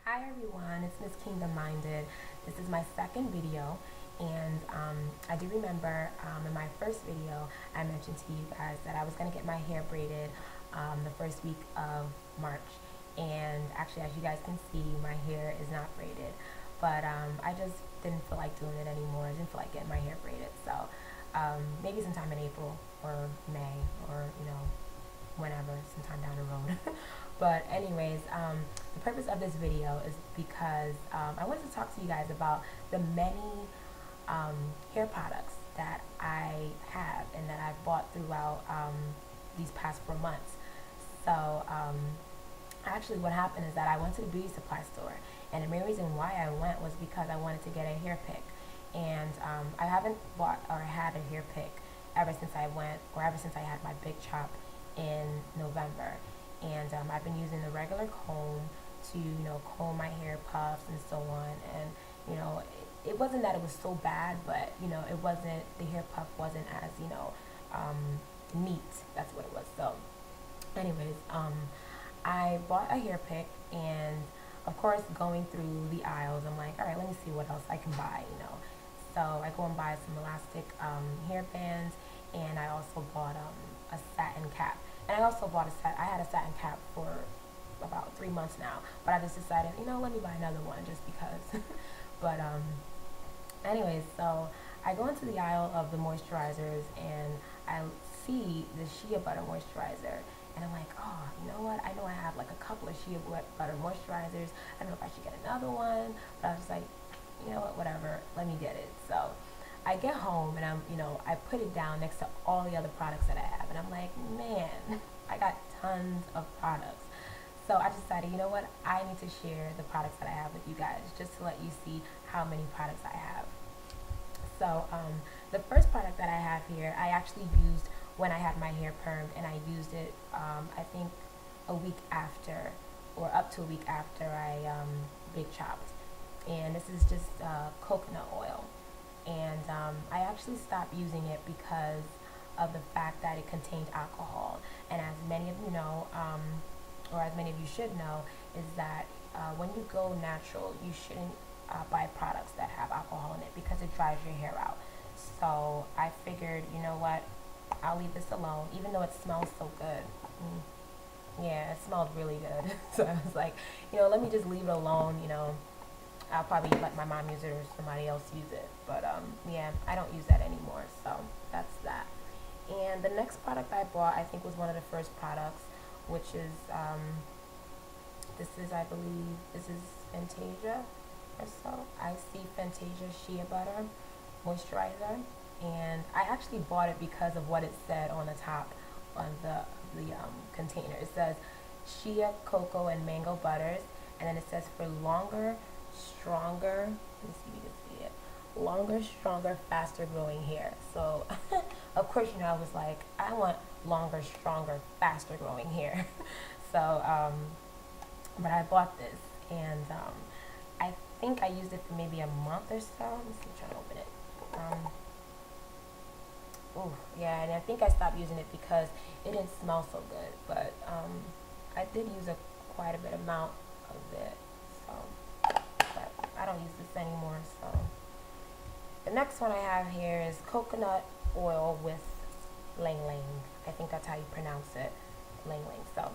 Hi everyone, it's Miss Kingdom Minded. This is my second video, and I do remember in my first video I mentioned to you guys that I was going to get my hair braided the first week of March, and actually, as you guys can see, my hair is not braided, but I just didn't feel like doing it anymore. I didn't feel like getting my hair braided, so maybe sometime in April or May, or whenever, sometime down the road. But anyways, the purpose of this video is because I wanted to talk to you guys about the many hair products that I have and that I've bought throughout these past 4 months. So actually what happened is that I went to the beauty supply store, and the main reason why I went was because I wanted to get a hair pick. And I haven't bought or had a hair pick ever since I went, or ever since I had my big chop in November. And I've been using the regular comb to comb my hair puffs and so on, and it wasn't that it was so bad, but it wasn't, the hair puff wasn't as neat. That's what it was. So anyways, I bought a hair pick, and of course going through the aisles I'm like, all right, let me see what else I can buy. So I go and buy some elastic hair bands, and I also bought a satin cap. And I also bought I had a satin cap for about 3 months now, but I just decided, let me buy another one just because. But anyways, so I go into the aisle of the moisturizers, and I see the shea butter moisturizer, and I'm like, oh, you know what? I know I have like a couple of shea butter moisturizers. I don't know if I should get another one, but I was just like, you know what? Whatever, let me get it. So I get home, and I put it down next to all the other products that I have, and I'm like, man, I got tons of products. So I decided, you know what, I need to share the products that I have with you guys, just to let you see how many products I have. So the first product that I have here, I actually used when I had my hair permed, and I used it, I think, a week after, or up to a week after I big chopped. And this is just coconut oil. And I actually stopped using it because of the fact that it contained alcohol. And as many of you know, or as many of you should know, is that when you go natural, you shouldn't buy products that have alcohol in it because it dries your hair out. So I figured, you know what, I'll leave this alone, even though it smells so good. Yeah, it smelled really good. So I was like, let me just leave it alone. I'll probably let my mom use it or somebody else use it. But yeah, I don't use that anymore. So that's that. And the next product I bought, I think, was one of the first products, which is, I believe, this is Fantasia or so. I see Fantasia Shea Butter Moisturizer. And I actually bought it because of what it said on the top on the container. It says Shea, Cocoa, and Mango Butters. And then it says for longer, stronger, let me see if you can see it, longer, stronger, faster growing hair. So of course, I was like, I want longer, stronger, faster growing hair. So but I bought this, and I think I used it for maybe a month or so. Let me see, I'm trying to open it. Oh yeah, and I think I stopped using it because it didn't smell so good, but I did use quite a bit amount of it. So but I don't use this anymore. So the next one I have here is coconut oil with lang lang. I think that's how you pronounce it, lang lang. So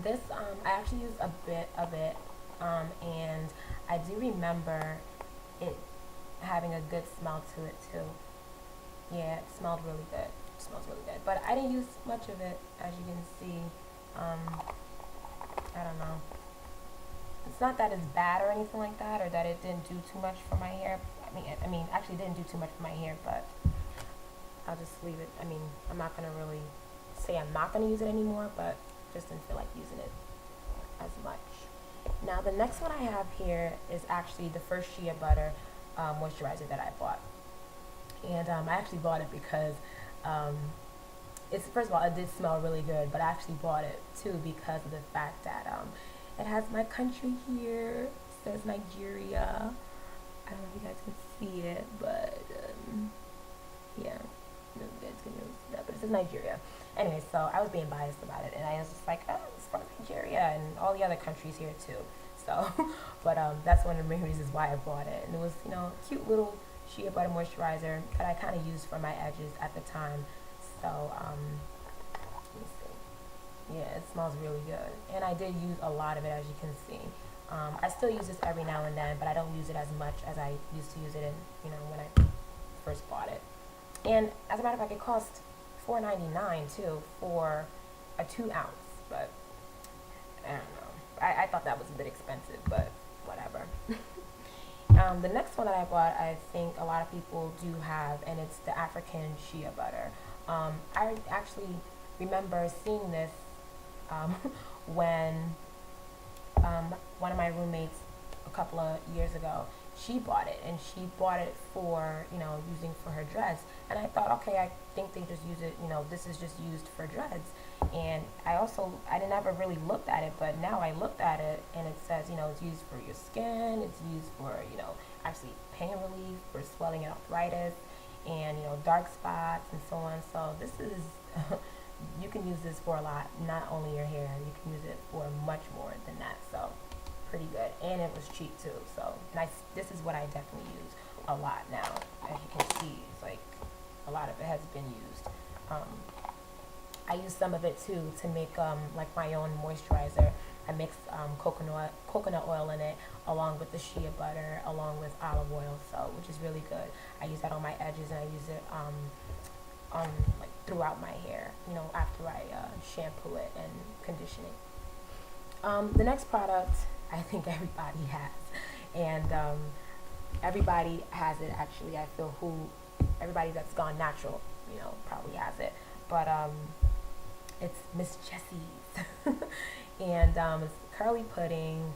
this I actually used a bit of it, and I do remember it having a good smell to it too. Yeah, it smelled really good. It smells really good, but I didn't use much of it, as you can see. I don't know. It's not that it's bad or anything like that, or that it didn't do too much for my hair. I mean, actually, it didn't do too much for my hair, but I'll just leave it. I mean, I'm not gonna really say I'm not gonna use it anymore, but just didn't feel like using it as much. Now, the next one I have here is actually the first shea butter moisturizer that I bought, and I actually bought it because it's, first of all, it did smell really good, but I actually bought it too because of the fact that it has my country here. It says Nigeria. I don't know if you guys can see it, but yeah, you guys can really see that, but it says Nigeria. Anyway, so I was being biased about it, and I was just like, oh, it's from Nigeria and all the other countries here too. So, but that's one of the main reasons why I bought it. And it was, you know, a cute little shea butter moisturizer that I kind of used for my edges at the time. So, let me see. Yeah, it smells really good. And I did use a lot of it, as you can see. I still use this every now and then, but I don't use it as much as I used to use it in, you know, when I first bought it. And as a matter of fact, it cost $4.99 too for a 2 ounce, but I don't know. I thought that was a bit expensive, but whatever. The next one that I bought, I think a lot of people do have, and it's the African shea butter. I actually remember seeing this when one of my roommates a couple of years ago, she bought it, and she bought it for, you know, using for her dreads. And I thought, okay, I think they just use it, you know, this is just used for dreads. And I never really looked at it, but now I looked at it, and it says, you know, it's used for your skin, it's used for, you know, actually pain relief, for swelling and arthritis, and, you know, dark spots and so on. So this is, you can use this for a lot, not only your hair, you can use it for much more than that. So pretty good, and it was cheap too. So this is what I definitely use a lot now. As you can see, it's like a lot of it has been used. I use some of it too to make like my own moisturizer. I mix coconut oil in it along with the shea butter, along with olive oil, so which is really good. I use that on my edges, and I use it like throughout my hair, you know, after I shampoo it and condition it. The next product I think everybody has, and everybody has it actually. I feel everybody that's gone natural, you know, probably has it, but it's Miss Jessie's, and it's curly pudding,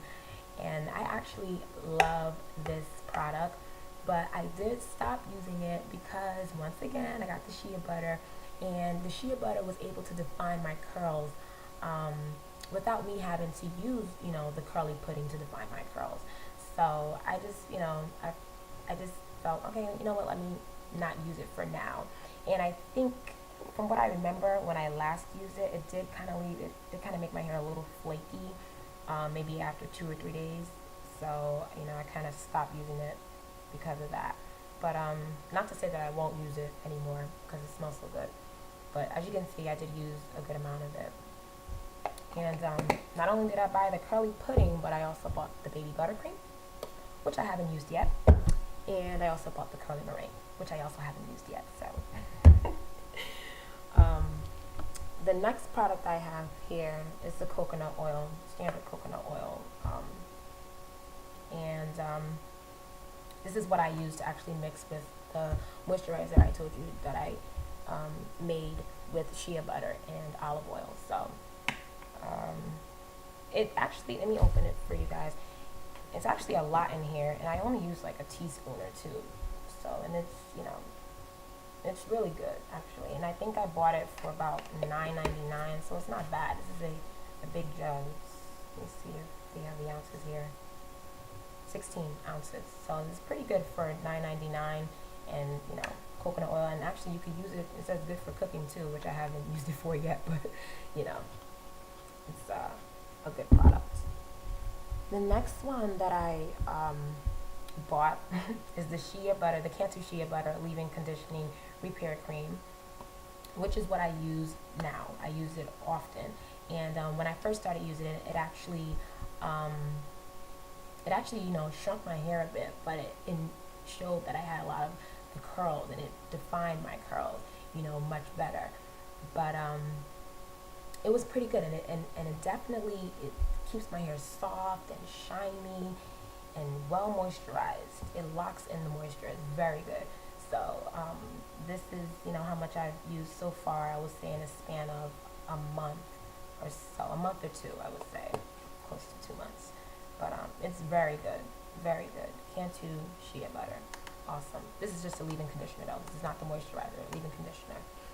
and I actually love this product, but I did stop using it because, once again, I got the shea butter, and the shea butter was able to define my curls without me having to use, you know, the curly pudding to define my curls. So I just, you know, I just felt, okay, you know what, let me not use it for now. And I think, from what I remember, when I last used it, it did kind of make my hair a little flaky, maybe after 2 or 3 days. So, you know, I kind of stopped using it because of that. But not to say that I won't use it anymore because it smells so good. But as you can see, I did use a good amount of it. And not only did I buy the curly pudding, but I also bought the baby buttercream, which I haven't used yet. And I also bought the curly meringue, which I also haven't used yet. So the next product I have here is the coconut oil, standard coconut oil. This is what I use to actually mix with the moisturizer I told you that I made with shea butter and olive oil. So it actually, let me open it for you guys. It's actually a lot in here, and I only use like a teaspoon or two. So, and it's, you know, it's really good actually. And I think I bought it for about $9.99, so it's not bad. This is a big jug. Let me see if they have the ounces here. 16 ounces. So it's pretty good for $9.99, and, you know, coconut oil. And actually, you could use it. It says good for cooking too, which I haven't used it for yet, but you know, it's a good product. The next one that I bought is the shea butter, the Cantu shea butter leave-in conditioning repair cream, which is what I use now. I use it often, and when I first started using it, it actually you know, shrunk my hair a bit, but it showed that I had a lot of the curls, and it defined my curls, you know, much better. But it was pretty good, and it definitely, it keeps my hair soft and shiny and well moisturized. It locks in the moisture. It's very good. So this is, you know, how much I've used so far. I would say in a span of a month or so, a month or two, I would say, close to 2 months. But it's very good, very good. Cantu shea butter, awesome. This is just a leave-in conditioner though. This is not the moisturizer, leave-in conditioner.